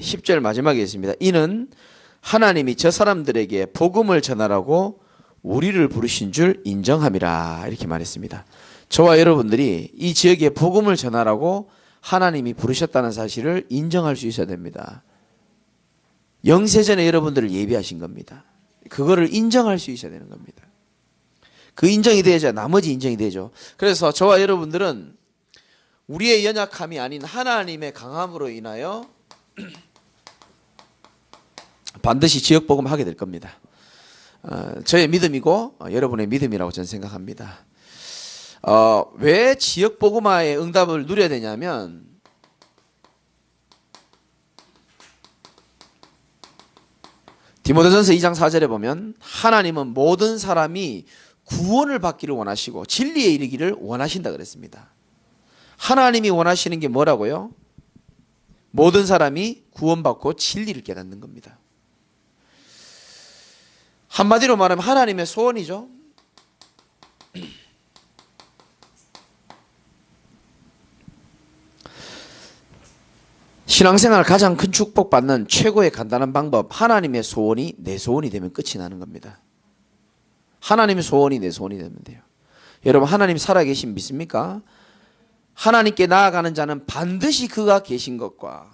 10절 마지막에 있습니다. 이는 하나님이 저 사람들에게 복음을 전하라고 우리를 부르신 줄 인정함이라 이렇게 말했습니다. 저와 여러분들이 이 지역에 복음을 전하라고 하나님이 부르셨다는 사실을 인정할 수 있어야 됩니다. 영세전에 여러분들을 예비하신 겁니다. 그거를 인정할 수 있어야 되는 겁니다. 그 인정이 돼야죠. 나머지 인정이 되죠. 그래서 저와 여러분들은 우리의 연약함이 아닌 하나님의 강함으로 인하여 반드시 지역복음 하게 될 겁니다. 저의 믿음이고 여러분의 믿음이라고 저는 생각합니다. 왜 지역복음화의 응답을 누려야 되냐면 디모데전서 2장 4절에 보면 하나님은 모든 사람이 구원을 받기를 원하시고 진리에 이르기를 원하신다 그랬습니다. 하나님이 원하시는 게 뭐라고요? 모든 사람이 구원받고 진리를 깨닫는 겁니다. 한마디로 말하면 하나님의 소원이죠. 신앙생활 가장 큰 축복받는 최고의 간단한 방법, 하나님의 소원이 내 소원이 되면 끝이 나는 겁니다. 하나님의 소원이 내 소원이 되면 돼요. 여러분, 하나님 살아계신 믿습니까? 하나님께 나아가는 자는 반드시 그가 계신 것과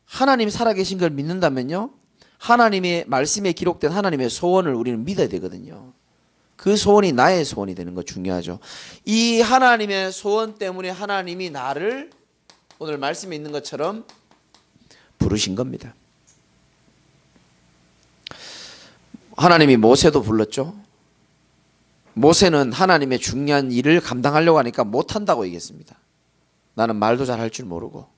하나님 살아계신 걸 믿는다면요, 하나님의 말씀에 기록된 하나님의 소원을 우리는 믿어야 되거든요. 그 소원이 나의 소원이 되는 거 중요하죠. 이 하나님의 소원 때문에 하나님이 나를 오늘 말씀에 있는 것처럼 부르신 겁니다. 하나님이 모세도 불렀죠. 모세는 하나님의 중요한 일을 감당하려고 하니까 못한다고 얘기했습니다. 나는 말도 잘 할 줄 모르고.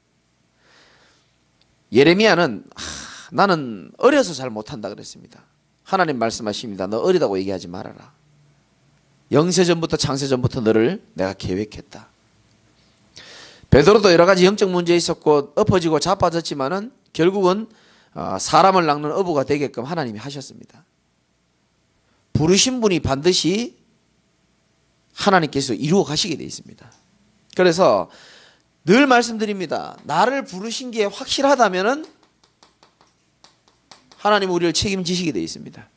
예레미야는 나는 어려서 잘 못한다 그랬습니다. 하나님 말씀하십니다. 너 어리다고 얘기하지 말아라. 영세전부터 창세전부터 너를 내가 계획했다. 베드로도 여러 가지 영적 문제 있었고 엎어지고 자빠졌지만은 결국은 사람을 낚는 어부가 되게끔 하나님이 하셨습니다. 부르신 분이 반드시 하나님께서 이루어 가시게 되어 있습니다. 그래서 늘 말씀드립니다. 나를 부르신 게 확실하다면은 하나님 우리를 책임지시게 되어 있습니다.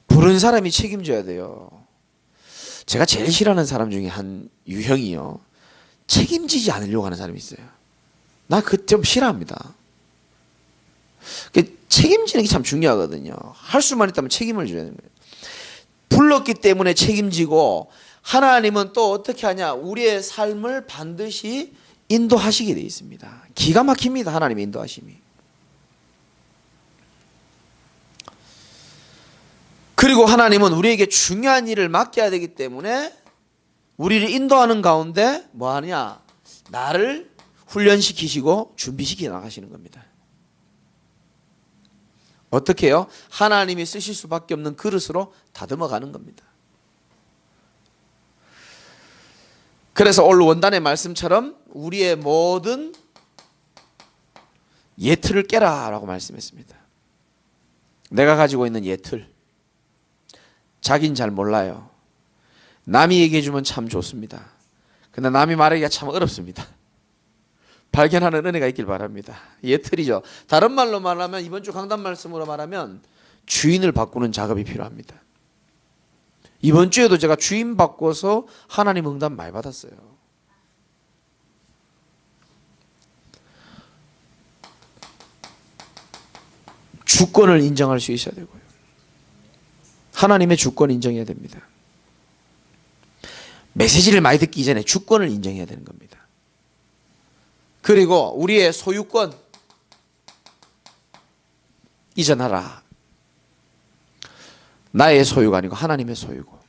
부른 사람이 책임져야 돼요. 제가 제일 싫어하는 사람 중에 한 유형이요, 책임지지 않으려고 하는 사람이 있어요. 나 그 좀 싫어합니다. 책임지는 게 참 중요하거든요. 할 수만 있다면 책임을 져야 되는 거예요. 불렀기 때문에 책임지고, 하나님은 또 어떻게 하냐, 우리의 삶을 반드시 인도하시게 되어 있습니다. 기가 막힙니다. 하나님의 인도하심이. 그리고 하나님은 우리에게 중요한 일을 맡겨야 되기 때문에 우리를 인도하는 가운데 뭐 하냐, 나를 훈련시키시고 준비시켜 나가시는 겁니다. 어떻게 해요? 하나님이 쓰실 수밖에 없는 그릇으로 다듬어 가는 겁니다. 그래서 오늘 원단의 말씀처럼 우리의 모든 예틀을 깨라 라고 말씀했습니다. 내가 가지고 있는 예틀, 자긴 잘 몰라요. 남이 얘기해 주면 참 좋습니다. 근데 남이 말하기가 참 어렵습니다. 발견하는 은혜가 있길 바랍니다. 예틀이죠. 다른 말로 말하면, 이번 주 강단 말씀으로 말하면 주인을 바꾸는 작업이 필요합니다. 이번 주에도 제가 주인 바꿔서 하나님 응답 많이 받았어요. 주권을 인정할 수 있어야 되고요. 하나님의 주권 인정해야 됩니다. 메시지를 많이 듣기 이전에 주권을 인정해야 되는 겁니다. 그리고 우리의 소유권 이전하라. 나의 소유가 아니고 하나님의 소유고.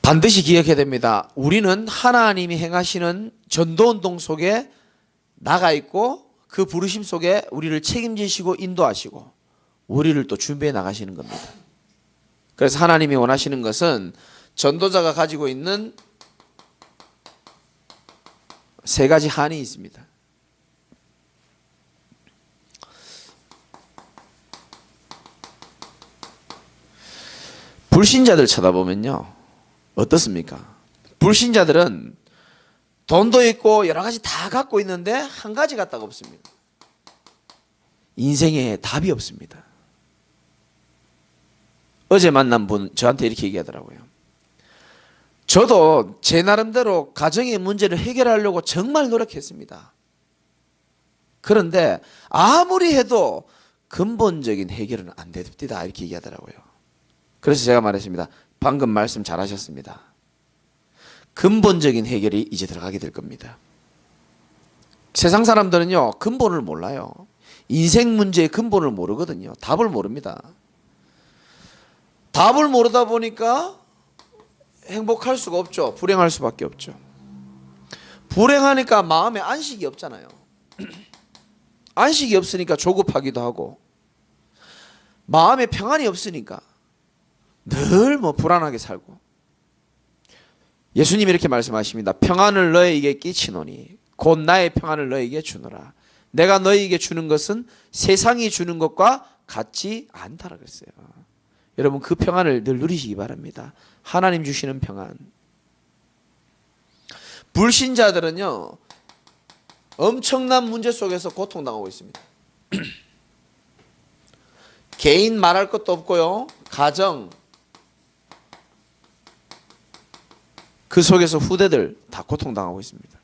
반드시 기억해야 됩니다. 우리는 하나님이 행하시는 전도운동 속에 나가 있고 그 부르심 속에 우리를 책임지시고 인도하시고 우리를 또 준비해 나가시는 겁니다. 그래서 하나님이 원하시는 것은 전도자가 가지고 있는 세 가지 한이 있습니다. 불신자들 쳐다보면요, 어떻습니까? 불신자들은 돈도 있고 여러 가지 다 갖고 있는데 한 가지 갖다가 없습니다. 인생에 답이 없습니다. 어제 만난 분 저한테 이렇게 얘기하더라고요. 저도 제 나름대로 가정의 문제를 해결하려고 정말 노력했습니다. 그런데 아무리 해도 근본적인 해결은 안 됩니다. 이렇게 얘기하더라고요. 그래서 제가 말했습니다. 방금 말씀 잘하셨습니다. 근본적인 해결이 이제 들어가게 될 겁니다. 세상 사람들은요, 근본을 몰라요. 인생 문제의 근본을 모르거든요. 답을 모릅니다. 답을 모르다 보니까 행복할 수가 없죠. 불행할 수밖에 없죠. 불행하니까 마음에 안식이 없잖아요. 안식이 없으니까 조급하기도 하고, 마음에 평안이 없으니까 늘 불안하게 살고. 예수님이 이렇게 말씀하십니다. 평안을 너에게 끼치노니 곧 나의 평안을 너에게 주노라. 내가 너에게 주는 것은 세상이 주는 것과 같지 않다라 그랬어요. 여러분, 그 평안을 늘 누리시기 바랍니다. 하나님 주시는 평안. 불신자들은요, 엄청난 문제 속에서 고통당하고 있습니다. 개인 말할 것도 없고요, 가정, 그 속에서 후대들 다 고통당하고 있습니다.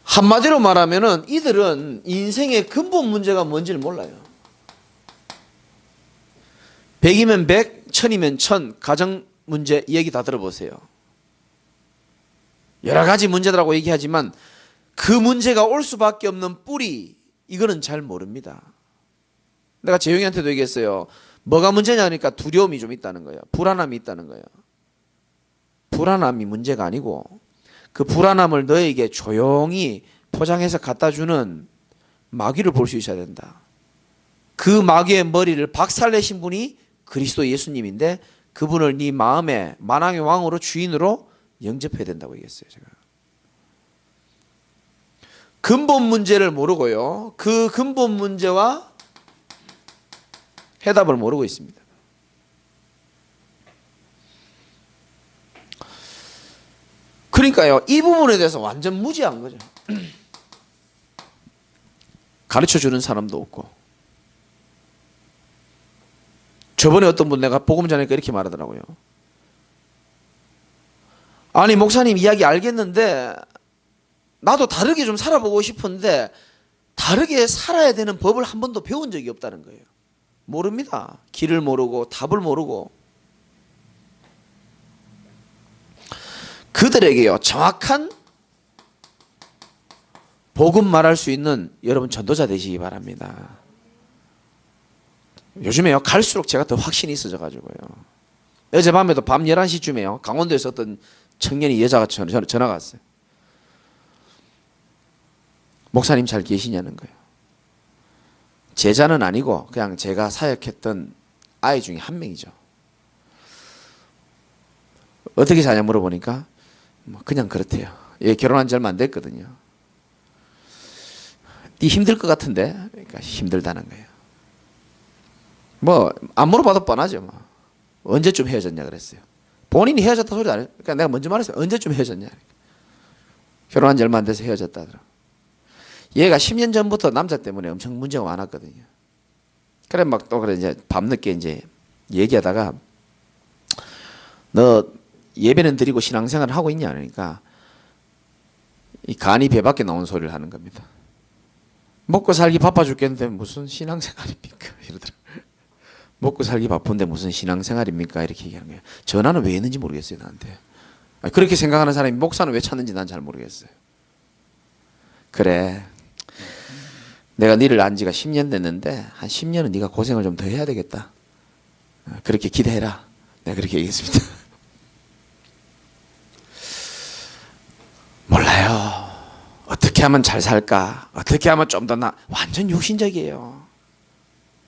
한마디로 말하면은 이들은 인생의 근본 문제가 뭔지를 몰라요. 100이면 100, 1000이면 1000, 가정 문제 얘기 다 들어보세요. 여러 가지 문제들하고 얘기하지만 그 문제가 올 수밖에 없는 뿌리, 이거는 잘 모릅니다. 내가 재용이한테도 얘기했어요. 뭐가 문제냐 하니까 두려움이 좀 있다는 거예요. 불안함이 있다는 거예요. 불안함이 문제가 아니고 그 불안함을 너에게 조용히 포장해서 갖다 주는 마귀를 볼 수 있어야 된다. 그 마귀의 머리를 박살내신 분이 그리스도 예수님인데 그분을 네 마음에 만왕의 왕으로 주인으로 영접해야 된다고 얘기했어요. 제가. 근본 문제를 모르고요. 그 근본 문제와 해답을 모르고 있습니다. 그러니까요, 이 부분에 대해서 완전 무지한 거죠. 가르쳐 주는 사람도 없고. 저번에 어떤 분 내가 복음 전하니까 이렇게 말하더라고요. 아니, 목사님 이야기 알겠는데 나도 다르게 좀 살아보고 싶은데 다르게 살아야 되는 법을 한 번도 배운 적이 없다는 거예요. 모릅니다. 길을 모르고 답을 모르고. 그들에게요, 정확한 복음 말할 수 있는 여러분 전도자 되시기 바랍니다. 요즘에요, 갈수록 제가 더 확신이 있어져 가지고요. 어젯밤에도 밤 11시쯤에요, 강원도에서 어떤 청년이 여자가 전화가 왔어요. 목사님 잘 계시냐는 거예요. 제자는 아니고 그냥 제가 사역했던 아이 중에 한 명이죠. 어떻게 사냐 물어보니까 그냥 그렇대요. 얘 결혼한 지 얼마 안 됐거든요. 네 힘들 것 같은데? 그러니까 힘들다는 거예요. 안 물어봐도 뻔하죠. 언제쯤 헤어졌냐 그랬어요. 본인이 헤어졌다 소리 안 해요. 그러니까 내가 먼저 말했어요. 언제쯤 헤어졌냐. 결혼한 지 얼마 안 돼서 헤어졌다 하더라고요. 얘가 10년 전부터 남자 때문에 엄청 문제가 많았거든요. 그래 그래 이제 밤늦게 이제 얘기하다가 너 예배는 드리고 신앙생활을 하고 있냐 그러니까 이 간이 배 밖에 나온 소리를 하는 겁니다. 먹고 살기 바빠 죽겠는데 무슨 신앙생활입니까? 이러더라고요. 먹고 살기 바쁜데 무슨 신앙생활입니까? 이렇게 얘기하는 거예요. 전화는 왜 했는지 모르겠어요, 나한테. 그렇게 생각하는 사람이 목사는 왜 찾는지 난 잘 모르겠어요. 그래, 내가 너를 안 지가 10년 됐는데 한 10년은 네가 고생을 좀 더 해야 되겠다. 그렇게 기대해라. 내가 그렇게 얘기했습니다. 몰라요. 어떻게 하면 잘 살까? 어떻게 하면 좀 더 완전 육신적이에요.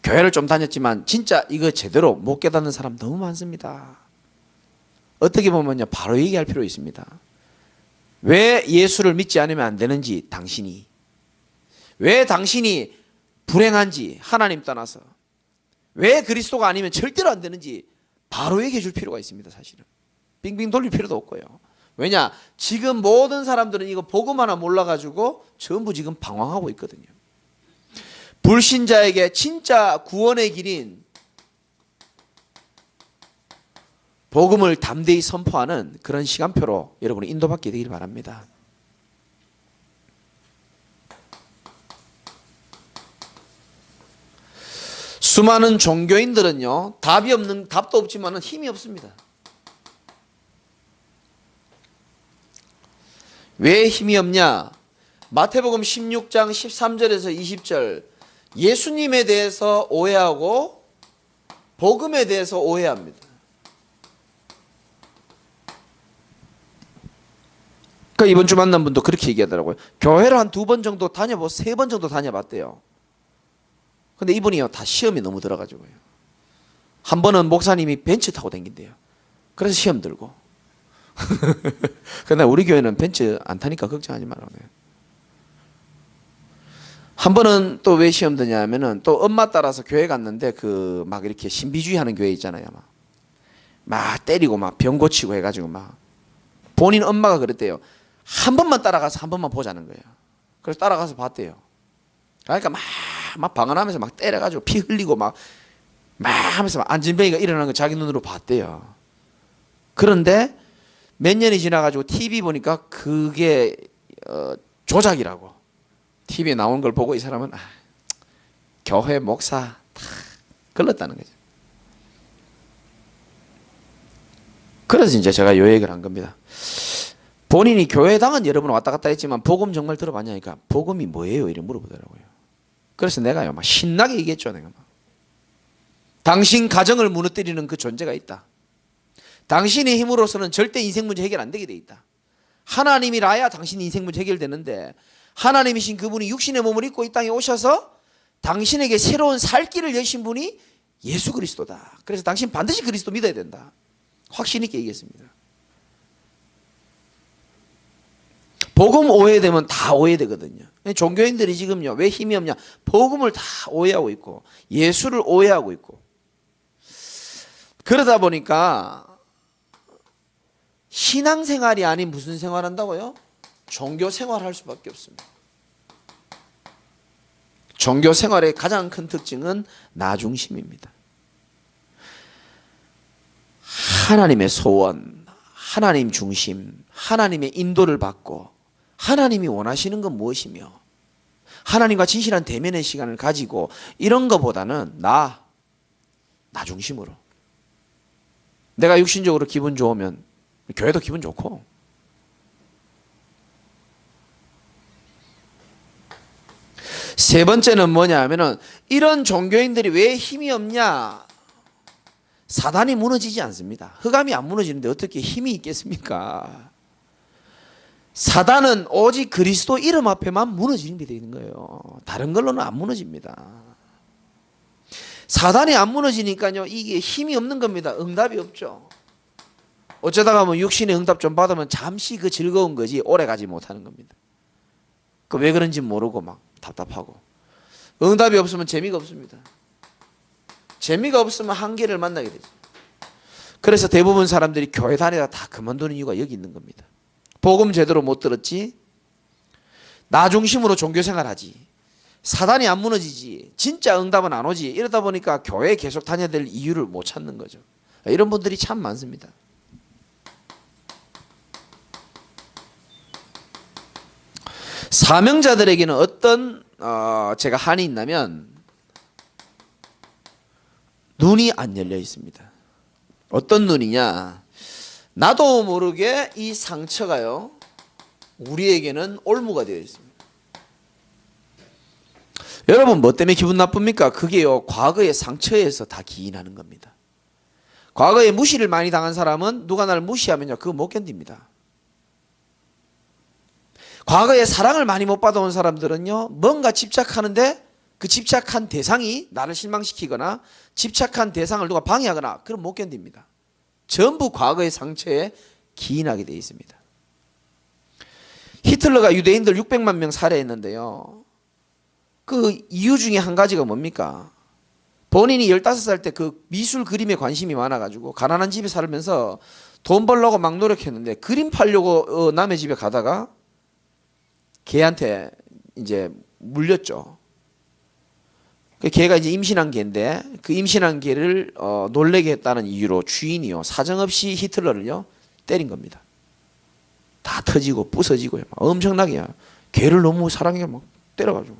교회를 좀 다녔지만 진짜 이거 제대로 못 깨닫는 사람 너무 많습니다. 어떻게 보면요, 바로 얘기할 필요 있습니다. 왜 예수를 믿지 않으면 안 되는지, 당신이 왜 당신이 불행한지, 하나님 떠나서 왜 그리스도가 아니면 절대로 안 되는지 바로 얘기해 줄 필요가 있습니다. 사실은 빙빙 돌릴 필요도 없고요. 왜냐? 지금 모든 사람들은 이거 복음 하나 몰라가지고 전부 지금 방황하고 있거든요. 불신자에게 진짜 구원의 길인 복음을 담대히 선포하는 그런 시간표로 여러분이 인도받게 되길 바랍니다. 수많은 종교인들은요, 답도 없지만 힘이 없습니다. 왜 힘이 없냐? 마태복음 16장 13절에서 20절, 예수님에 대해서 오해하고 복음에 대해서 오해합니다. 그러니까 이번 주 만난 분도 그렇게 얘기하더라고요. 교회를 한 2번 정도 다녀보고 3번 정도 다녀봤대요. 근데 이분이요, 다 시험이 너무 들어가지고요. 한 번은 목사님이 벤츠 타고 다닌대요. 그래서 시험 들고. 근데 우리 교회는 벤츠 안 타니까 걱정하지 말라고 해요. 한 번은 또 왜 시험 드냐 하면은 또 엄마 따라서 교회 갔는데 그 막 이렇게 신비주의 하는 교회 있잖아요. 막 때리고 막 병 고치고 해가지고 막 본인 엄마가 그랬대요. 한 번만 따라가서 한 번만 보자는 거예요. 그래서 따라가서 봤대요. 그러니까 막 방언하면서 막 때려가지고 피 흘리고 막 하면서 막 안진뱅이가 일어나는 거 자기 눈으로 봤대요. 그런데 몇 년이 지나가지고 TV 보니까 그게 조작이라고. TV에 나온 걸 보고 이 사람은 교회 목사 다 걸렀다는 거죠. 그래서 이제 제가 요 얘기를 한 겁니다. 본인이 교회당은 여러 번 왔다 갔다 했지만 복음 정말 들어봤냐니까 복음이 뭐예요? 이렇게 물어보더라고요. 그래서 내가요 막 신나게 얘기했죠. 내가 막. 당신 가정을 무너뜨리는 그 존재가 있다. 당신의 힘으로서는 절대 인생 문제 해결 안 되게 돼 있다. 하나님이라야 당신 인생 문제 해결되는데 하나님이신 그분이 육신의 몸을 입고 이 땅에 오셔서 당신에게 새로운 살 길을 여신 분이 예수 그리스도다. 그래서 당신 반드시 그리스도 믿어야 된다. 확신 있게 얘기했습니다. 복음 오해되면 다 오해되거든요. 종교인들이 지금요 왜 힘이 없냐? 복음을 다 오해하고 있고 예수를 오해하고 있고 그러다 보니까 신앙생활이 아닌 무슨 생활한다고요? 종교생활할 수밖에 없습니다. 종교생활의 가장 큰 특징은 나 중심입니다. 하나님의 소원, 하나님 중심, 하나님의 인도를 받고 하나님이 원하시는 건 무엇이며 하나님과 진실한 대면의 시간을 가지고 이런 것보다는 나 중심으로 내가 육신적으로 기분 좋으면 교회도 기분 좋고 세 번째는 뭐냐 하면은 이런 종교인들이 왜 힘이 없냐? 사단이 무너지지 않습니다. 흑암이 안 무너지는데 어떻게 힘이 있겠습니까? 사단은 오직 그리스도 이름 앞에만 무너지는 게 되는 거예요. 다른 걸로는 안 무너집니다. 사단이 안 무너지니까요 이게 힘이 없는 겁니다. 응답이 없죠. 어쩌다가 뭐 육신의 응답 좀 받으면 잠시 그 즐거운 거지 오래 가지 못하는 겁니다. 그 왜 그런지 모르고 막 답답하고 응답이 없으면 재미가 없습니다. 재미가 없으면 한계를 만나게 되죠. 그래서 대부분 사람들이 교회 다니다가 다 그만두는 이유가 여기 있는 겁니다. 복음 제대로 못 들었지, 나 중심으로 종교생활하지, 사단이 안 무너지지, 진짜 응답은 안 오지, 이러다 보니까 교회에 계속 다녀야 될 이유를 못 찾는 거죠. 이런 분들이 참 많습니다. 사명자들에게는 어떤 제가 한이 있냐면 눈이 안 열려 있습니다. 어떤 눈이냐? 나도 모르게 이 상처가요 우리에게는 올무가 되어 있습니다. 여러분 뭐 때문에 기분 나쁩니까? 그게요 과거의 상처에서 다 기인하는 겁니다. 과거에 무시를 많이 당한 사람은 누가 나를 무시하면요 그거 못 견딥니다. 과거에 사랑을 많이 못 받아온 사람들은요 뭔가 집착하는데 그 집착한 대상이 나를 실망시키거나 집착한 대상을 누가 방해하거나 그럼 못 견딥니다. 전부 과거의 상처에 기인하게 되어 있습니다. 히틀러가 유대인들 600만 명 살해했는데요 그 이유 중에 한 가지가 뭡니까? 본인이 15살 때 그 미술 그림에 관심이 많아가지고 가난한 집에 살면서 돈 벌려고 막 노력했는데 그림 팔려고 남의 집에 가다가 걔한테 이제 물렸죠. 그 걔가 이제 임신한 개인데 그 임신한 개를 놀래게 했다는 이유로 주인이요 사정없이 히틀러를요 때린 겁니다. 다 터지고 부서지고요. 엄청나게 개를 너무 사랑해 막 때려가지고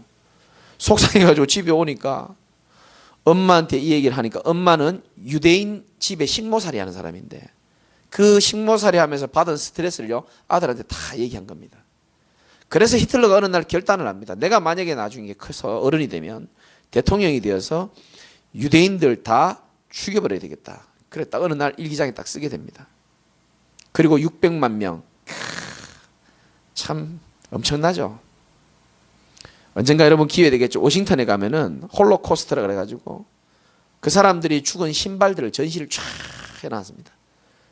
속상해가지고 집에 오니까 엄마한테 이 얘기를 하니까 엄마는 유대인 집에 식모살이 하는 사람인데 그 식모살이 하면서 받은 스트레스를요 아들한테 다 얘기한 겁니다. 그래서 히틀러가 어느 날 결단을 합니다. 내가 만약에 나중에 커서 어른이 되면 대통령이 되어서 유대인들 다 죽여버려야 되겠다. 그랬다 어느 날 일기장에 딱 쓰게 됩니다. 그리고 600만 명. 참 엄청나죠. 언젠가 여러분 기회 되겠죠. 워싱턴에 가면은 홀로코스트라 그래가지고 그 사람들이 죽은 신발들을 전시를 쫙 해놨습니다.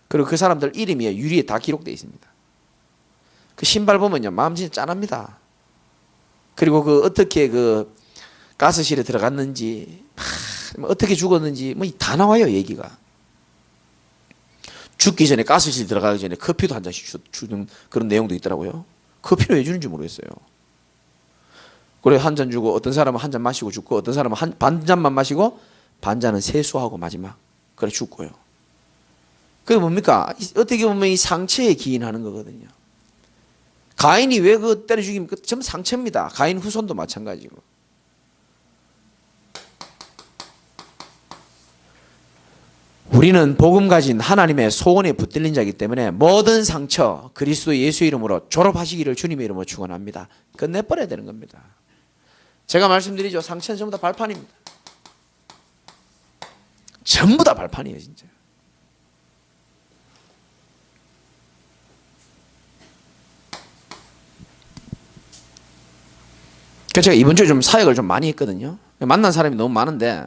그리고 그 사람들 이름이 유리에 다 기록되어 있습니다. 그 신발 보면요 마음 진짜 짠합니다. 그리고 그 어떻게 그 가스실에 들어갔는지 어떻게 죽었는지 뭐 다 나와요 얘기가. 죽기 전에 가스실 들어가기 전에 커피도 한 잔씩 주는 그런 내용도 있더라고요. 커피를 왜 주는지 모르겠어요. 그래 한 잔 주고 어떤 사람은 한 잔 마시고 죽고 어떤 사람은 반 잔만 마시고 반 잔은 세수하고 마지막 그래 죽고요. 그게 뭡니까? 어떻게 보면 이 상처에 기인하는 거거든요. 가인이 왜 그 때려 죽입니까? 전부 상처입니다. 가인 후손도 마찬가지고. 우리는 복음 가진 하나님의 소원에 붙들린 자이기 때문에 모든 상처 그리스도 예수 이름으로 졸업하시기를 주님의 이름으로 축원합니다. 끝내버려야 되는 겁니다. 제가 말씀드리죠. 상처는 전부 다 발판입니다. 전부 다 발판이에요 진짜. 그래서 제가 이번 주에 좀 사역을 좀 많이 했거든요. 만난 사람이 너무 많은데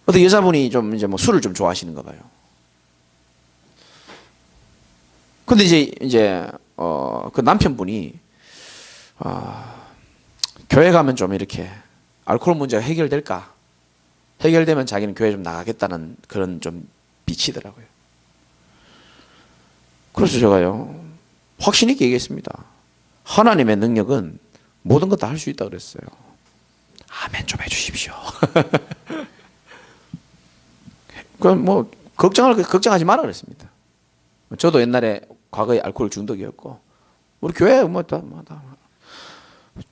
어떤 여자분이 좀 이제 뭐 술을 좀 좋아하시는가 봐요. 근데 이제 그 남편분이 교회 가면 좀 이렇게 알코올 문제가 해결될까? 해결되면 자기는 교회 좀 나가겠다는 그런 좀 비치더라고요. 그래서 제가요 확신 있게 얘기했습니다. 하나님의 능력은 모든 것 다 할 수 있다 그랬어요. 아멘 좀 해주십시오. 그럼 뭐 걱정하지 마라 그랬습니다. 저도 옛날에 과거에 알코올 중독이었고 우리 교회 뭐 다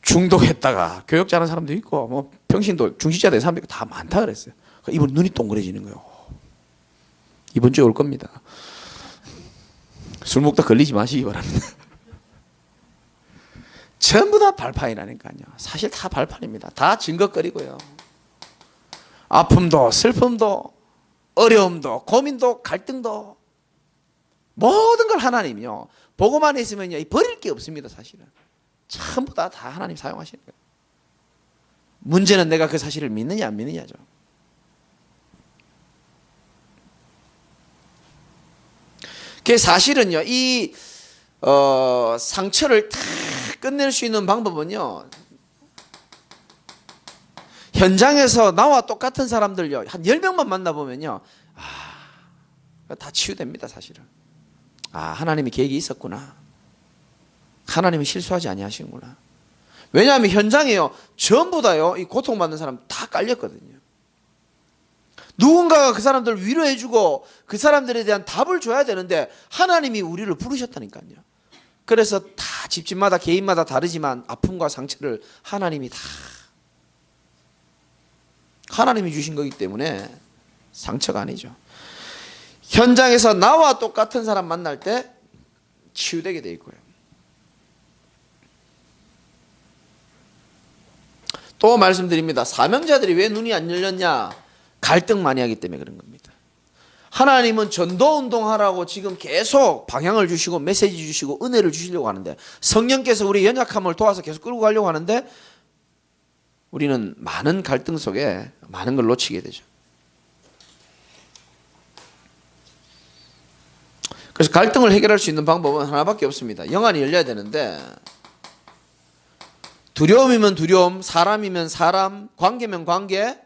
중독했다가 교육 잘하는 사람도 있고 뭐 평신도 중시자 된 사람도 있고 다 많다 그랬어요. 이번 눈이 동그래지는 거예요. 이번 주에 올 겁니다. 술 먹다 걸리지 마시기 바랍니다. 전부 다 발판이라니까요. 사실 다 발판입니다. 다 증거거리고요. 아픔도 슬픔도 어려움도 고민도 갈등도 모든 걸 하나님이요. 보고만 있으면요 버릴 게 없습니다. 사실은 전부 다 하나님 사용하시는 거예요. 문제는 내가 그 사실을 믿느냐 안 믿느냐죠. 그 사실은요 이 상처를 다 끝낼 수 있는 방법은요 현장에서 나와 똑같은 사람들요 한 10명만 만나보면요 다 치유됩니다. 사실은 하나님이 계획이 있었구나. 하나님이 실수하지 아니하시는구나. 왜냐하면 현장에요 전부 다요 이 고통받는 사람 다 깔렸거든요. 누군가가 그 사람들을 위로해주고 그 사람들에 대한 답을 줘야 되는데 하나님이 우리를 부르셨다니까요. 그래서 다 집집마다 개인마다 다르지만 아픔과 상처를 하나님이 주신 거기 때문에 상처가 아니죠. 현장에서 나와 똑같은 사람 만날 때 치유되게 돼 있고요. 또 말씀드립니다. 사명자들이 왜 눈이 안 열렸냐? 갈등 많이 하기 때문에 그런 겁니다. 하나님은 전도운동하라고 지금 계속 방향을 주시고 메시지 주시고 은혜를 주시려고 하는데 성령께서 우리 연약함을 도와서 계속 끌고 가려고 하는데 우리는 많은 갈등 속에 많은 걸 놓치게 되죠. 그래서 갈등을 해결할 수 있는 방법은 하나밖에 없습니다. 영안이 열려야 되는데 두려움이면 두려움, 사람이면 사람, 관계면 관계,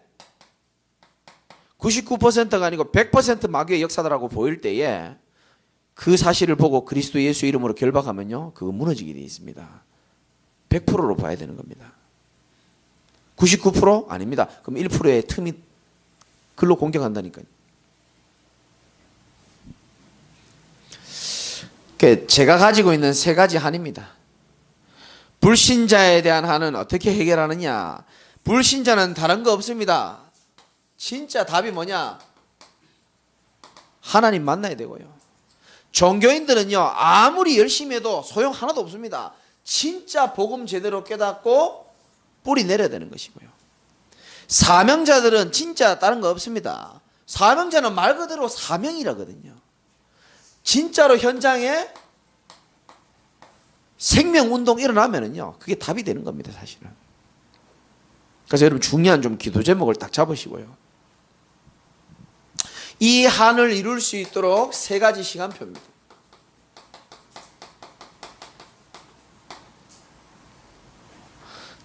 99%가 아니고 100% 마귀의 역사다라고 보일 때에 그 사실을 보고 그리스도 예수 이름으로 결박하면요, 그거 무너지게 되어 있습니다. 100%로 봐야 되는 겁니다. 99% 아닙니다. 그럼 1%의 틈이 글로 공격한다니까요. 제가 가지고 있는 세 가지 한입니다. 불신자에 대한 한은 어떻게 해결하느냐? 불신자는 다른 거 없습니다. 진짜 답이 뭐냐? 하나님 만나야 되고요. 종교인들은요, 아무리 열심히 해도 소용 하나도 없습니다. 진짜 복음 제대로 깨닫고 뿌리 내려야 되는 것이고요. 사명자들은 진짜 다른 거 없습니다. 사명자는 말 그대로 사명이라거든요. 진짜로 현장에 생명운동 일어나면은요, 그게 답이 되는 겁니다, 사실은. 그래서 여러분 중요한 좀 기도 제목을 딱 잡으시고요. 이 한을 이룰 수 있도록 세 가지 시간표입니다.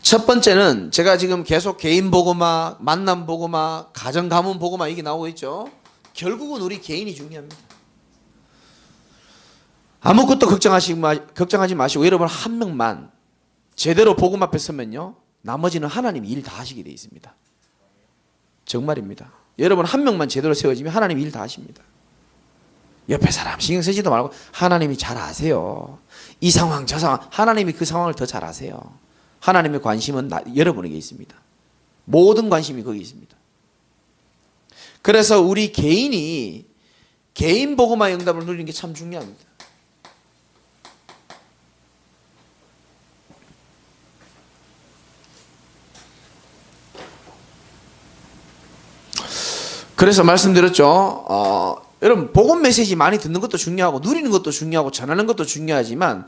첫 번째는 제가 지금 계속 개인 복음화, 만남 복음화, 가정 가문 복음화 이게 나오고 있죠. 결국은 우리 개인이 중요합니다. 아무것도 걱정하지 마시고 여러분 한 명만 제대로 복음 앞에 서면요, 나머지는 하나님이 일 다 하시게 되어 있습니다. 정말입니다. 여러분 한 명만 제대로 세워지면 하나님이 일 다 하십니다. 옆에 사람 신경 쓰지도 말고 하나님이 잘 아세요. 이 상황 저 상황, 하나님이 그 상황을 더 잘 아세요. 하나님의 관심은 여러분에게 있습니다. 모든 관심이 거기 있습니다. 그래서 우리 개인이 개인 복음화 응답을 누리는 게 참 중요합니다. 그래서 말씀드렸죠. 여러분 복음 메시지 많이 듣는 것도 중요하고 누리는 것도 중요하고 전하는 것도 중요하지만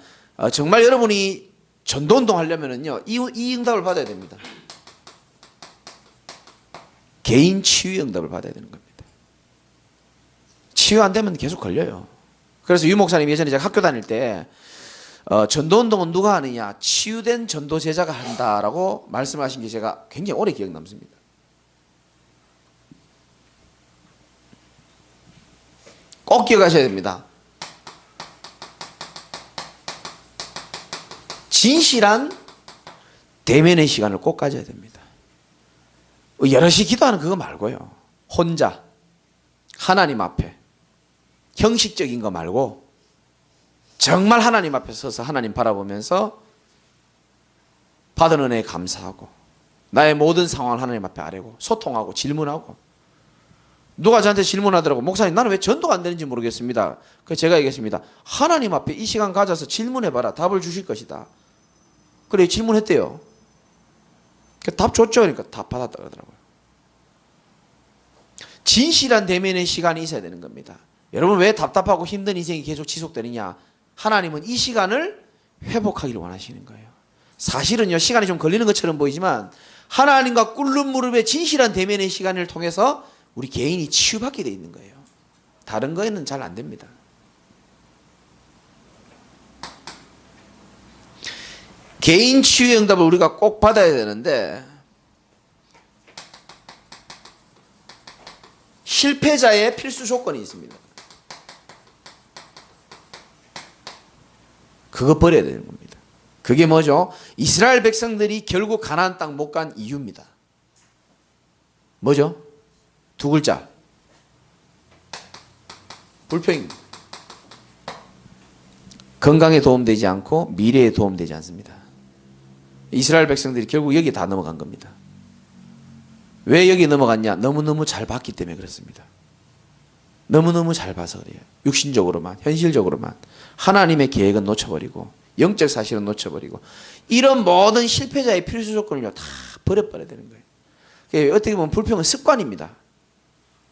정말 여러분이 전도운동 하려면은요, 이 응답을 받아야 됩니다. 개인 치유 응답을 받아야 되는 겁니다. 치유 안 되면 계속 걸려요. 그래서 유 목사님 예전에 제가 학교 다닐 때 전도운동은 누가 하느냐? 치유된 전도 제자가 한다라고 말씀하신 게 제가 굉장히 오래 기억 남습니다. 꼭 기억하셔야 됩니다. 진실한 대면의 시간을 꼭 가져야 됩니다. 여럿이 기도하는 그거 말고요. 혼자 하나님 앞에 형식적인 거 말고 정말 하나님 앞에 서서 하나님 바라보면서 받은 은혜에 감사하고 나의 모든 상황을 하나님 앞에 아뢰고 소통하고 질문하고. 누가 저한테 질문하더라고. 목사님 나는 왜 전도가 안 되는지 모르겠습니다. 그래서 제가 얘기했습니다. 하나님 앞에 이 시간 가져서 질문해봐라. 답을 주실 것이다. 그래 질문했대요. 답 줬죠. 그러니까 답 받았다 그러더라고요. 진실한 대면의 시간이 있어야 되는 겁니다. 여러분 왜 답답하고 힘든 인생이 계속 지속되느냐? 하나님은 이 시간을 회복하기를 원하시는 거예요. 사실은요, 시간이 좀 걸리는 것처럼 보이지만 하나님과 꿇는 무릎의 진실한 대면의 시간을 통해서 우리 개인이 치유받게 되어 있는 거예요. 다른 거에는 잘 안 됩니다. 개인 치유의 응답을 우리가 꼭 받아야 되는데 실패자의 필수 조건이 있습니다. 그거 버려야 되는 겁니다. 그게 뭐죠? 이스라엘 백성들이 결국 가나안 땅 못 간 이유입니다. 뭐죠? 두 글자. 불평입니다. 건강에 도움되지 않고 미래에 도움되지 않습니다. 이스라엘 백성들이 결국 여기 다 넘어간 겁니다. 왜 여기 넘어갔냐? 너무너무 잘 봤기 때문에 그렇습니다. 너무너무 잘 봐서 그래요. 육신적으로만, 현실적으로만. 하나님의 계획은 놓쳐버리고 영적 사실은 놓쳐버리고 이런 모든 실패자의 필수 조건을요 다 버려버려야 되는 거예요. 어떻게 보면 불평은 습관입니다.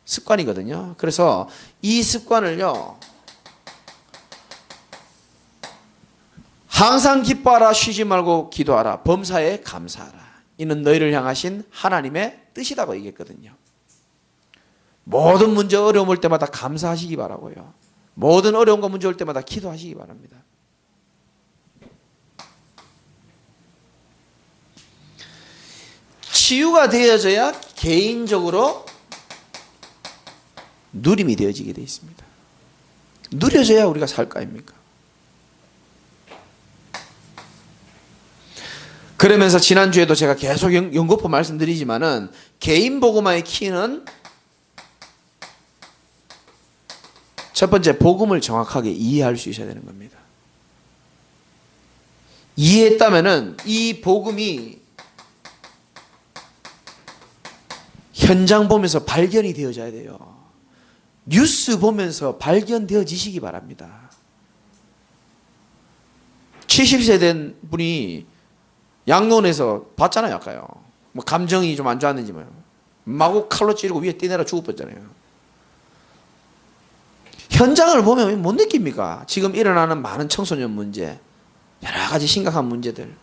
습관이거든요. 그래서 이 습관을요 항상 기뻐하라, 쉬지 말고 기도하라, 범사에 감사하라. 이는 너희를 향하신 하나님의 뜻이라고 얘기했거든요. 모든 문제 어려움 올 때마다 감사하시기 바라고요. 모든 어려움과 문제 올 때마다 기도하시기 바랍니다. 치유가 되어져야 개인적으로 누림이 되어지게 되어 있습니다. 누려져야 우리가 살 거 아닙니까? 그러면서 지난주에도 제가 계속 연거푸 말씀드리지만은 개인 복음화의 키는 첫 번째, 복음을 정확하게 이해할 수 있어야 되는 겁니다. 이해했다면은 이 복음이 현장 보면서 발견이 되어져야 돼요. 뉴스 보면서 발견되어지시기 바랍니다. 70세 된 분이 양론에서 봤잖아요, 아까요. 뭐 감정이 좀 안 좋았는지 뭐 마구 칼로 찌르고 위에 뛰내려 죽어버렸잖아요. 현장을 보면 못 느낍니까? 지금 일어나는 많은 청소년 문제, 여러 가지 심각한 문제들.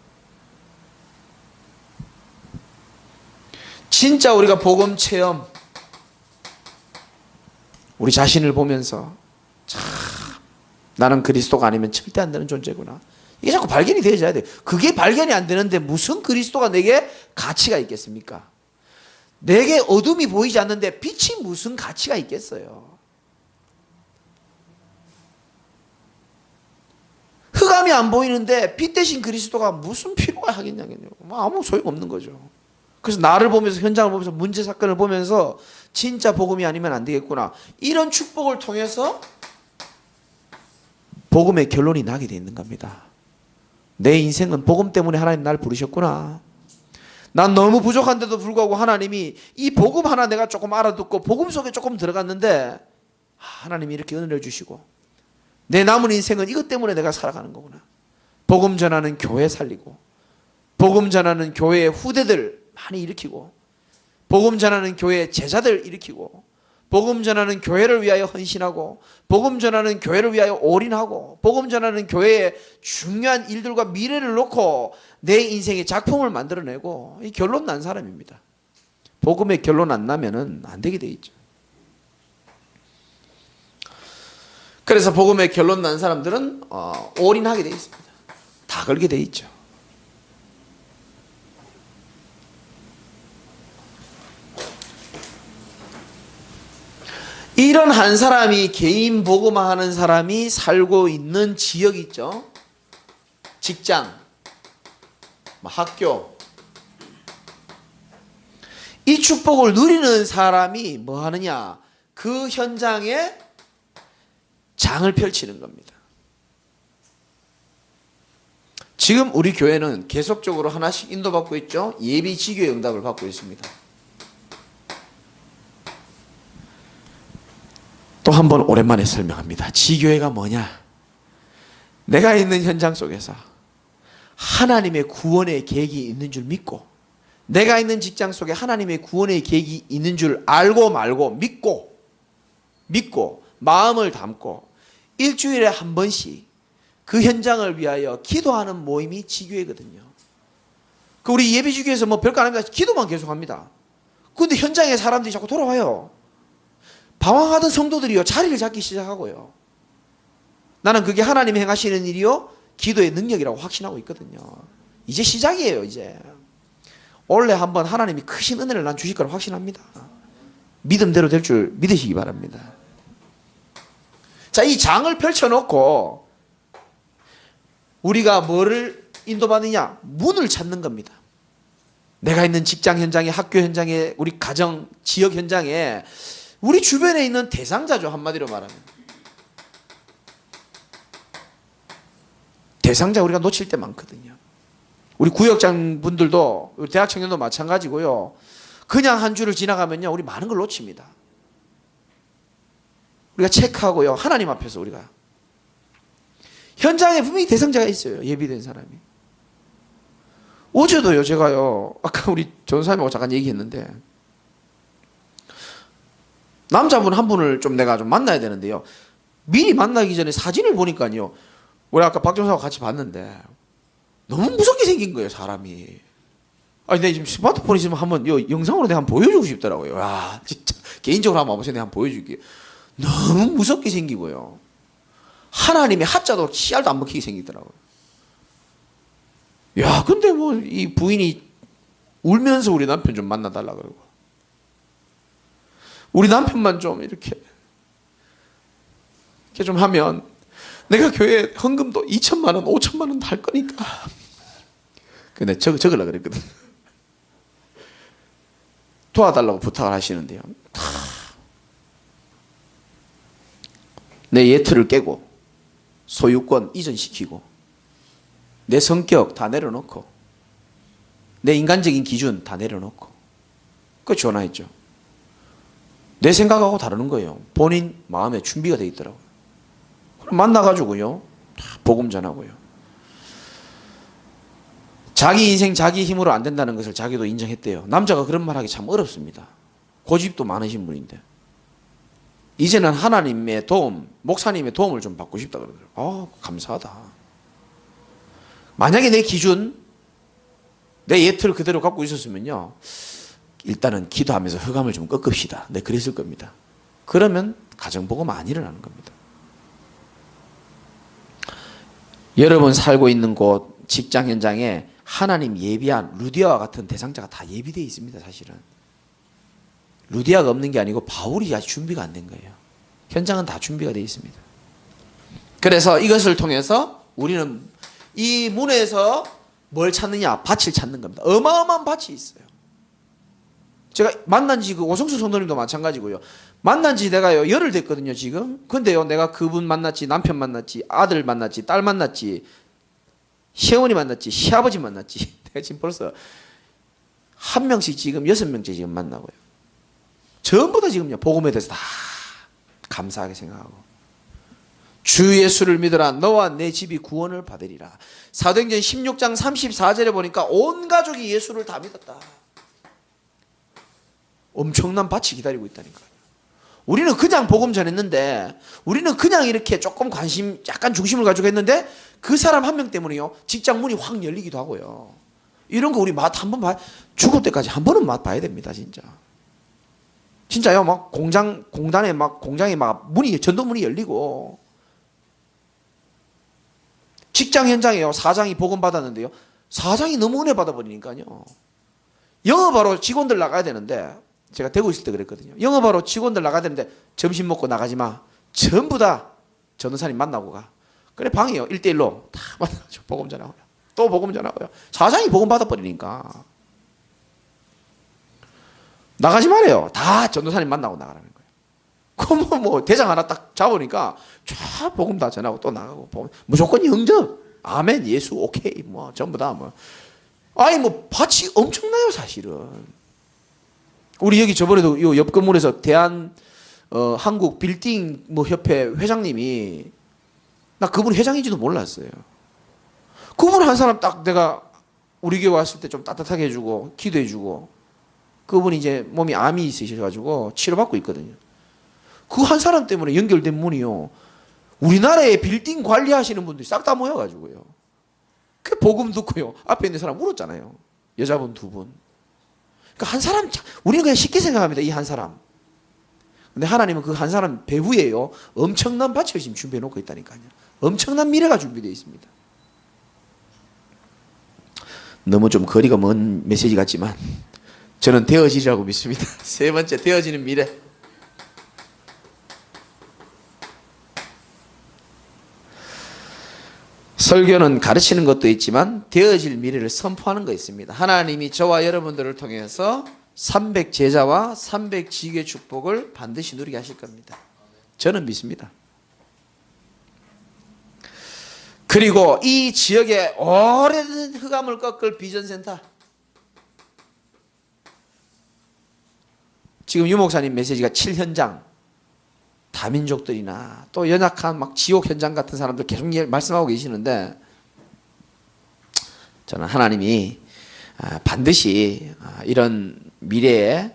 진짜 우리가 복음 체험, 우리 자신을 보면서 참 나는 그리스도가 아니면 절대 안 되는 존재구나. 이게 자꾸 발견이 되어져야 돼요. 그게 발견이 안 되는데 무슨 그리스도가 내게 가치가 있겠습니까? 내게 어둠이 보이지 않는데 빛이 무슨 가치가 있겠어요? 흑암이 안 보이는데 빛 대신 그리스도가 무슨 필요가 하겠냐고요. 아무 소용없는 거죠. 그래서 나를 보면서, 현장을 보면서, 문제 사건을 보면서 진짜 복음이 아니면 안 되겠구나. 이런 축복을 통해서 복음의 결론이 나게 돼 있는 겁니다. 내 인생은 복음 때문에 하나님 날 부르셨구나. 난 너무 부족한데도 불구하고 하나님이 이 복음 하나 내가 조금 알아듣고 복음 속에 조금 들어갔는데 하나님이 이렇게 은혜를 주시고 내 남은 인생은 이것 때문에 내가 살아가는 거구나. 복음 전하는 교회 살리고, 복음 전하는 교회의 후대들 많이 일으키고, 복음 전하는 교회의 제자들 일으키고, 복음 전하는 교회를 위하여 헌신하고, 복음 전하는 교회를 위하여 올인하고, 복음 전하는 교회의 중요한 일들과 미래를 놓고 내 인생의 작품을 만들어내고, 이 결론 난 사람입니다. 복음의 결론 안 나면은 안 되게 돼 있죠. 그래서 복음의 결론 난 사람들은 올인하게 돼 있습니다. 다 걸게 돼 있죠. 이런 한 사람이, 개인 복음화하는 사람이 살고 있는 지역 있죠. 직장, 학교. 이 축복을 누리는 사람이 뭐 하느냐? 그 현장에 장을 펼치는 겁니다. 지금 우리 교회는 계속적으로 하나씩 인도받고 있죠. 예비 지교의 응답을 받고 있습니다. 또 한 번 오랜만에 설명합니다. 지교회가 뭐냐? 내가 있는 현장 속에서 하나님의 구원의 계획이 있는 줄 믿고, 내가 있는 직장 속에 하나님의 구원의 계획이 있는 줄 알고 말고 믿고 마음을 담고 일주일에 한 번씩 그 현장을 위하여 기도하는 모임이 지교회거든요. 그 우리 예비지교회에서 뭐 별거 안 합니다. 기도만 계속합니다. 그런데 현장에 사람들이 자꾸 돌아와요. 방황하던 성도들이요, 자리를 잡기 시작하고요. 나는 그게 하나님이 행하시는 일이요, 기도의 능력이라고 확신하고 있거든요. 이제 시작이에요. 이제 원래 한번 하나님이 크신 은혜를 난 주실 거라고 확신합니다. 믿음대로 될 줄 믿으시기 바랍니다. 자, 이 장을 펼쳐놓고 우리가 뭐를 인도받느냐? 문을 찾는 겁니다. 내가 있는 직장 현장에, 학교 현장에, 우리 가정, 지역 현장에 우리 주변에 있는 대상자죠. 한마디로 말하면 대상자 우리가 놓칠 때 많거든요. 우리 구역장 분들도, 우리 대학 청년도 마찬가지고요. 그냥 한 주를 지나가면요, 우리 많은 걸 놓칩니다. 우리가 체크하고요, 하나님 앞에서 우리가 현장에 분명히 대상자가 있어요. 예비된 사람이. 어제도요, 제가요, 아까 우리 전사님하고 잠깐 얘기했는데, 남자분 한 분을 좀 내가 좀 만나야 되는데요, 미리 만나기 전에 사진을 보니까요, 우리 아까 박정사하고 같이 봤는데 너무 무섭게 생긴 거예요, 사람이. 아니, 내가 지금 스마트폰 있으면 한번 영상으로 내가 한번 보여주고 싶더라고요. 와, 진짜 개인적으로 한번 와보세요. 내가 한번 보여줄게요. 너무 무섭게 생기고요, 하나님의 하자도 씨알도 안 먹히게 생기더라고요. 야, 근데 뭐 이 부인이 울면서 우리 남편 좀 만나달라 그러고, 우리 남편만 좀 이렇게 좀 하면 내가 교회 헌금도 2천만 원, 5천만 원 할 거니까. 근데 적으려고 그랬거든. 도와달라고 부탁을 하시는데요. 내 예틀을 깨고 소유권 이전시키고 내 성격 다 내려놓고 내 인간적인 기준 다 내려놓고 그 전화했죠. 내 생각하고 다르는 거예요. 본인 마음에 준비가 돼 있더라고요. 그럼 만나가지고요, 복음 전하고요. 자기 인생 자기 힘으로 안 된다는 것을 자기도 인정했대요. 남자가 그런 말 하기 참 어렵습니다. 고집도 많으신 분인데 이제는 하나님의 도움, 목사님의 도움을 좀 받고 싶다 그러더라고요. 감사하다. 만약에 내 기준, 내 예틀을 그대로 갖고 있었으면요, 일단은 기도하면서 흑암을 좀 꺾읍시다. 네, 그랬을 겁니다. 그러면 가정복음 안 일어나는 겁니다. 여러분 살고 있는 곳, 직장 현장에 하나님 예비한 루디아와 같은 대상자가 다 예비되어 있습니다. 사실은 루디아가 없는 게 아니고 바울이 아직 준비가 안 된 거예요. 현장은 다 준비가 되어 있습니다. 그래서 이것을 통해서 우리는 이 문에서 뭘 찾느냐? 밭을 찾는 겁니다. 어마어마한 밭이 있어요. 제가 만난 지 오성수 성도님도 마찬가지고요. 만난 지 내가요 열흘 됐거든요 지금. 근데요 내가 그분 만났지, 남편 만났지, 아들 만났지, 딸 만났지, 시어머니 만났지, 시아버지 만났지. 내가 지금 벌써 한 명씩 지금 6명째 지금 만나고요. 전부 다 지금요 복음에 대해서 다 감사하게 생각하고, 주 예수를 믿으라 너와 내 집이 구원을 받으리라. 사도행전 16장 34절에 보니까 온 가족이 예수를 다 믿었다. 엄청난 밭이 기다리고 있다니까요. 우리는 그냥 복음 전했는데, 우리는 그냥 이렇게 조금 관심, 약간 중심을 가지고 했는데 그 사람 한 명 때문에요 직장 문이 확 열리기도 하고요. 이런 거 우리 맛 한번 봐, 죽을 때까지 한 번은 맛 봐야 됩니다. 진짜요. 막 공장에 막 문이, 전도문이 열리고, 직장 현장에요 사장이 복음 받았는데요, 사장이 너무 은혜 받아버리니까요, 영업하러 직원들 나가야 되는데, 제가 대구 있을 때 그랬거든요. 영업하러 직원들 나가야 되는데 점심 먹고 나가지 마. 전부 다 전도사님 만나고 가. 그래 방이요 1대1로 다 만나가지고 복음 전하고요. 또 복음 전하고요. 사장이 복음 받아버리니까 나가지 말아요. 다 전도사님 만나고 나가라는 거예요. 그럼 뭐 대장 하나 딱 잡으니까 쫙 복음 다 전하고 또 나가고, 복음 무조건 영접. 아멘, 예수, 오케이, 뭐 전부 다 뭐. 아니 뭐 밭이 엄청나요 사실은. 우리 여기 저번에도 요 옆 건물에서 한국 빌딩 뭐 협회 회장님이, 나 그분 회장인지도 몰랐어요. 그분 한 사람 딱 내가 우리 교회 왔을 때 좀 따뜻하게 해주고 기도해주고, 그분이 이제 몸이 암이 있으셔가지고 치료받고 있거든요. 그 한 사람 때문에 연결된 문이요, 우리나라에 빌딩 관리하시는 분들이 싹 다 모여가지고요, 그 복음 듣고요 앞에 있는 사람 울었잖아요. 여자분 2분. 그러니까 한 사람, 우리는 그냥 쉽게 생각합니다. 이 한 사람. 근데 하나님은 그 한 사람 배후에요 엄청난 밭을 지금 준비해 놓고 있다니까요. 엄청난 미래가 준비되어 있습니다. 너무 좀 거리가 먼 메시지 같지만 저는 되어지리라고 믿습니다. 세 번째, 되어지는 미래. 설교는 가르치는 것도 있지만 되어질 미래를 선포하는 거 있습니다. 하나님이 저와 여러분들을 통해서 300제자와 300지교의 축복을 반드시 누리게 하실 겁니다. 저는 믿습니다. 그리고 이 지역에 오래된 흑암을 꺾을 비전센터, 지금 유 목사님 메시지가 7현장, 다민족들이나 또 연약한 막 지옥 현장 같은 사람들 계속 말씀하고 계시는데, 저는 하나님이 반드시 이런 미래에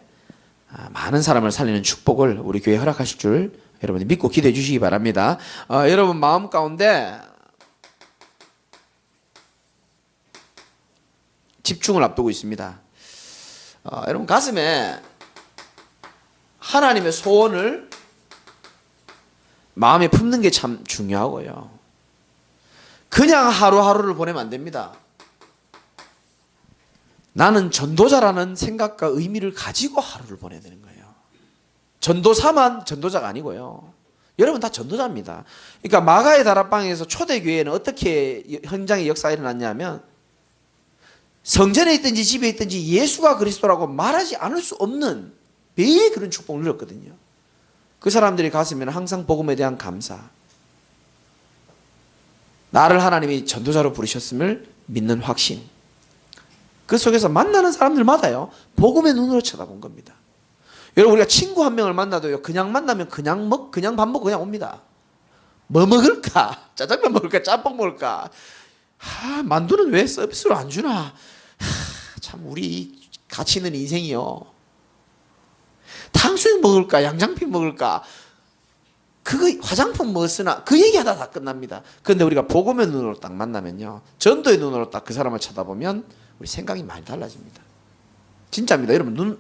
많은 사람을 살리는 축복을 우리 교회에 허락하실 줄 여러분이 믿고 기대해 주시기 바랍니다. 여러분 마음 가운데 집중을 앞두고 있습니다. 여러분 가슴에 하나님의 소원을 마음에 품는 게 참 중요하고요. 그냥 하루하루를 보내면 안 됩니다. 나는 전도자라는 생각과 의미를 가지고 하루를 보내야 되는 거예요. 전도사만 전도자가 아니고요. 여러분 다 전도자입니다. 그러니까 마가의 다락방에서 초대교회는 어떻게 현장의 역사가 일어났냐면 성전에 있든지 집에 있든지 예수가 그리스도라고 말하지 않을 수 없는 매일 그런 축복을 누렸거든요. 그 사람들이 갔으면 항상 복음에 대한 감사, 나를 하나님이 전도자로 부르셨음을 믿는 확신, 그 속에서 만나는 사람들마다요 복음의 눈으로 쳐다본 겁니다. 여러분 우리가 친구 한 명을 만나도요 그냥 만나면 그냥 밥 먹고 그냥 옵니다. 뭐 먹을까? 짜장면 먹을까? 짬뽕 먹을까? 만두는 왜 서비스로 안 주나? 참 우리 가치 있는 인생이요. 탕수육 먹을까? 양장피 먹을까? 그거 화장품 뭐 쓰나? 그 얘기하다 다 끝납니다. 그런데 우리가 복음의 눈으로 딱 만나면요, 전도의 눈으로 딱 그 사람을 쳐다보면 우리 생각이 많이 달라집니다. 진짜입니다. 여러분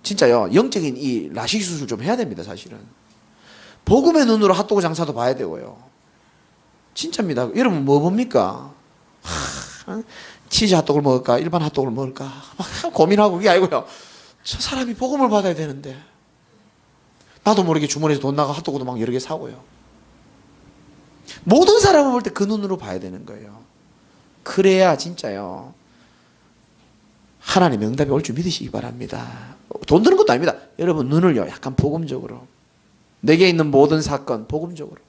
진짜요 영적인 이 라식 수술 좀 해야 됩니다. 사실은 복음의 눈으로 핫도그 장사도 봐야 되고요. 진짜입니다. 여러분 뭐 봅니까? 치즈 핫도그를 먹을까? 일반 핫도그를 먹을까? 막 고민하고 그게 아니고요. 저 사람이 복음을 받아야 되는데 나도 모르게 주머니에서 돈 나가 핫도그도 막 여러 개 사고요. 모든 사람을 볼 때 그 눈으로 봐야 되는 거예요. 그래야 진짜요 하나님의 응답이 올 줄 믿으시기 바랍니다. 돈 드는 것도 아닙니다. 여러분 눈을요 약간 복음적으로, 내게 있는 모든 사건 복음적으로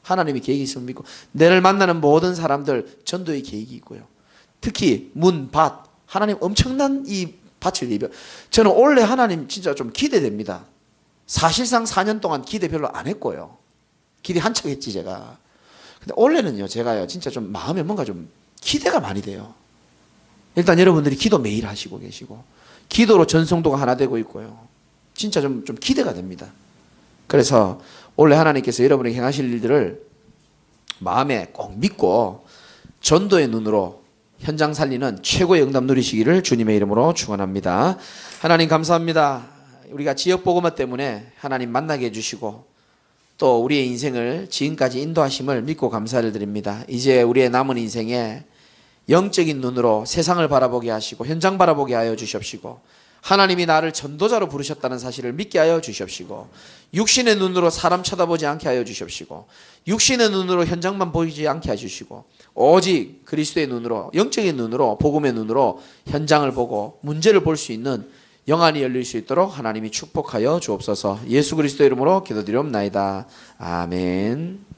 하나님의 계획이 있으면 믿고, 내를 만나는 모든 사람들 전도의 계획이 있고요. 특히 문, 밭, 하나님 엄청난 이 밭을 예비해. 저는 원래 하나님 진짜 좀 기대됩니다. 사실상 4년 동안 기대 별로 안 했고요. 기대 한척 했지 제가. 근데 원래는요 제가요 진짜 좀 마음에 뭔가 좀 기대가 많이 돼요. 일단 여러분들이 기도 매일 하시고 계시고 기도로 전성도가 하나 되고 있고요. 진짜 좀 기대가 됩니다. 그래서 원래 하나님께서 여러분에게 행하실 일들을 마음에 꼭 믿고 전도의 눈으로 현장 살리는 최고의 응답 누리시기를 주님의 이름으로 축원합니다. 하나님 감사합니다. 우리가 지역복음화 때문에 하나님 만나게 해주시고 또 우리의 인생을 지금까지 인도하심을 믿고 감사를 드립니다. 이제 우리의 남은 인생에 영적인 눈으로 세상을 바라보게 하시고 현장 바라보게 하여 주시옵시고, 하나님이 나를 전도자로 부르셨다는 사실을 믿게 하여 주시옵시고, 육신의 눈으로 사람 쳐다보지 않게 하여 주시옵시고, 육신의 눈으로 현장만 보이지 않게 해주시고, 오직 그리스도의 눈으로, 영적인 눈으로, 복음의 눈으로 현장을 보고 문제를 볼 수 있는 영안이 열릴 수 있도록 하나님이 축복하여 주옵소서. 예수 그리스도의 이름으로 기도드리옵나이다. 아멘.